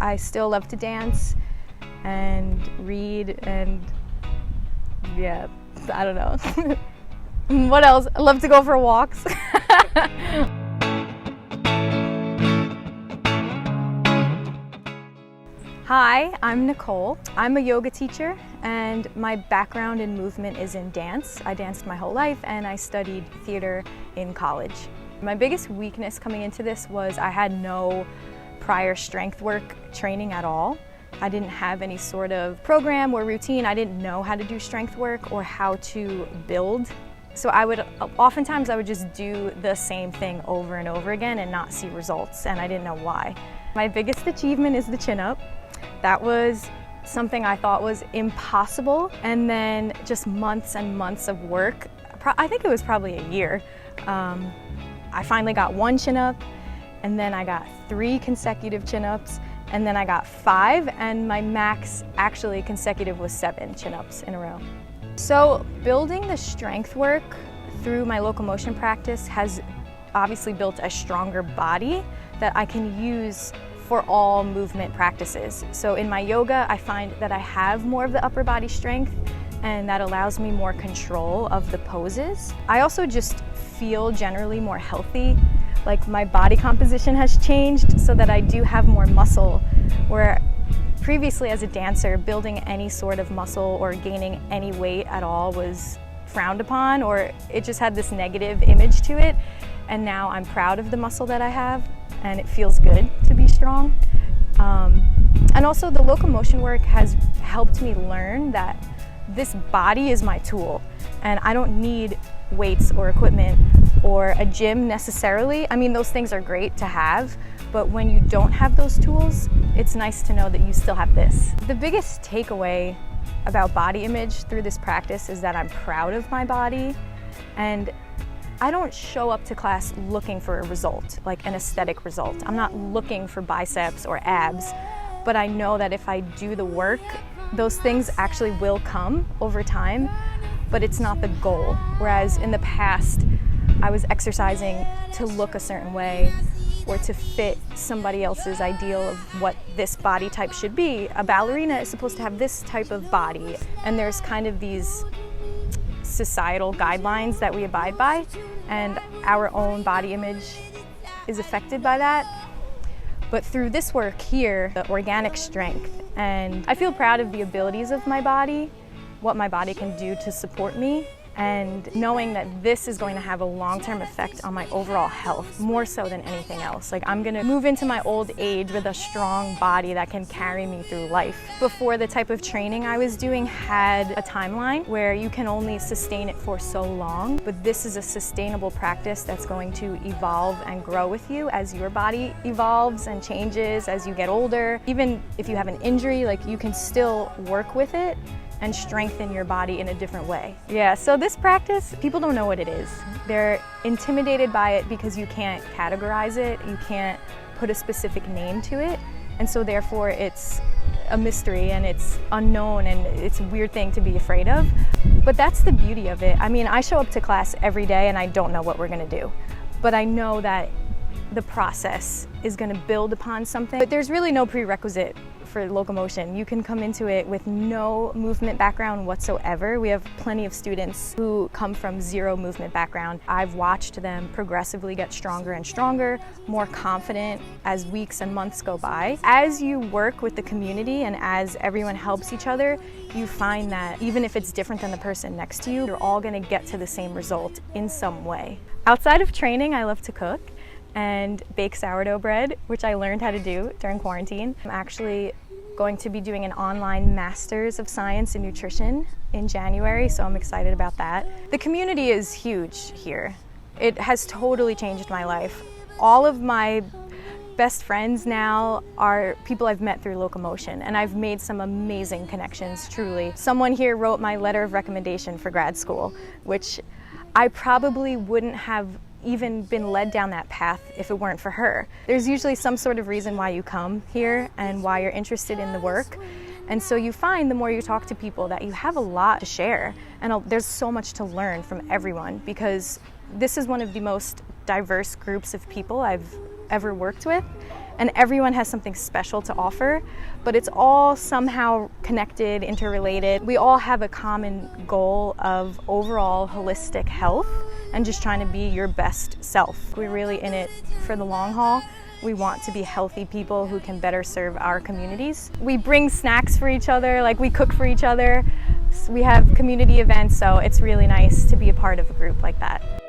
I still love to dance and read and yeah, I don't know. What else? I love to go for walks. Hi, I'm Nicole. I'm a yoga teacher and my background in movement is in dance. I danced my whole life and I studied theater in college. My biggest weakness coming into this was I had no prior strength work training at all. I didn't have any sort of program or routine. I didn't know how to do strength work or how to build. So oftentimes I would just do the same thing over and over again and not see results, and I didn't know why. My biggest achievement is the chin-up. That was something I thought was impossible, and then just months and months of work. I think it was probably a year. I finally got one chin-up, and then I got 3 consecutive chin-ups, and then I got 5, and my max actually consecutive was 7 chin-ups in a row. So building the strength work through my local motion practice has obviously built a stronger body that I can use for all movement practices. So in my yoga, I find that I have more of the upper body strength, and that allows me more control of the poses. I also just feel generally more healthy. Like my body composition has changed so that I do have more muscle, where previously as a dancer, building any sort of muscle or gaining any weight at all was frowned upon, or it just had this negative image to it. And now I'm proud of the muscle that I have, and it feels good to be strong. And also the local motion work has helped me learn that this body is my tool, and I don't need weights or equipment or a gym necessarily. I mean, those things are great to have, but when you don't have those tools, it's nice to know that you still have this. The biggest takeaway about body image through this practice is that I'm proud of my body, and I don't show up to class looking for a result, like an aesthetic result. I'm not looking for biceps or abs, but I know that if I do the work, those things actually will come over time, but it's not the goal. Whereas in the past, I was exercising to look a certain way or to fit somebody else's ideal of what this body type should be. A ballerina is supposed to have this type of body, and there's kind of these societal guidelines that we abide by, and our own body image is affected by that. But through this work here, the organic strength, and I feel proud of the abilities of my body, what my body can do to support me, and knowing that this is going to have a long-term effect on my overall health, more so than anything else. Like, I'm gonna move into my old age with a strong body that can carry me through life. Before, the type of training I was doing had a timeline where you can only sustain it for so long, but this is a sustainable practice that's going to evolve and grow with you as your body evolves and changes as you get older. Even if you have an injury, like, you can still work with it and strengthen your body in a different way. Yeah, so this practice, people don't know what it is. They're intimidated by it because you can't categorize it, you can't put a specific name to it, and so therefore it's a mystery and it's unknown and it's a weird thing to be afraid of. But that's the beauty of it. I mean, I show up to class every day and I don't know what we're gonna do, but I know that the process is gonna build upon something. But there's really no prerequisite for local motion. You can come into it with no movement background whatsoever. We have plenty of students who come from 0 movement background. I've watched them progressively get stronger and stronger, more confident as weeks and months go by. As you work with the community and as everyone helps each other, you find that even if it's different than the person next to you, you're all gonna get to the same result in some way. Outside of training, I love to cook and bake sourdough bread, which I learned how to do during quarantine. I'm actually going to be doing an online Masters of Science in Nutrition in January, so I'm excited about that. The community is huge here. It has totally changed my life. All of my best friends now are people I've met through Loco Motion, and I've made some amazing connections, truly. Someone here wrote my letter of recommendation for grad school, which I probably wouldn't have even been led down that path if it weren't for her. There's usually some sort of reason why you come here and why you're interested in the work. And so you find the more you talk to people that you have a lot to share, and there's so much to learn from everyone, because this is one of the most diverse groups of people I've ever worked with. and everyone has something special to offer, but it's all somehow connected, interrelated. We all have a common goal of overall holistic health and just trying to be your best self. We're really in it for the long haul. We want to be healthy people who can better serve our communities. We bring snacks for each other, like we cook for each other. We have community events, so it's really nice to be a part of a group like that.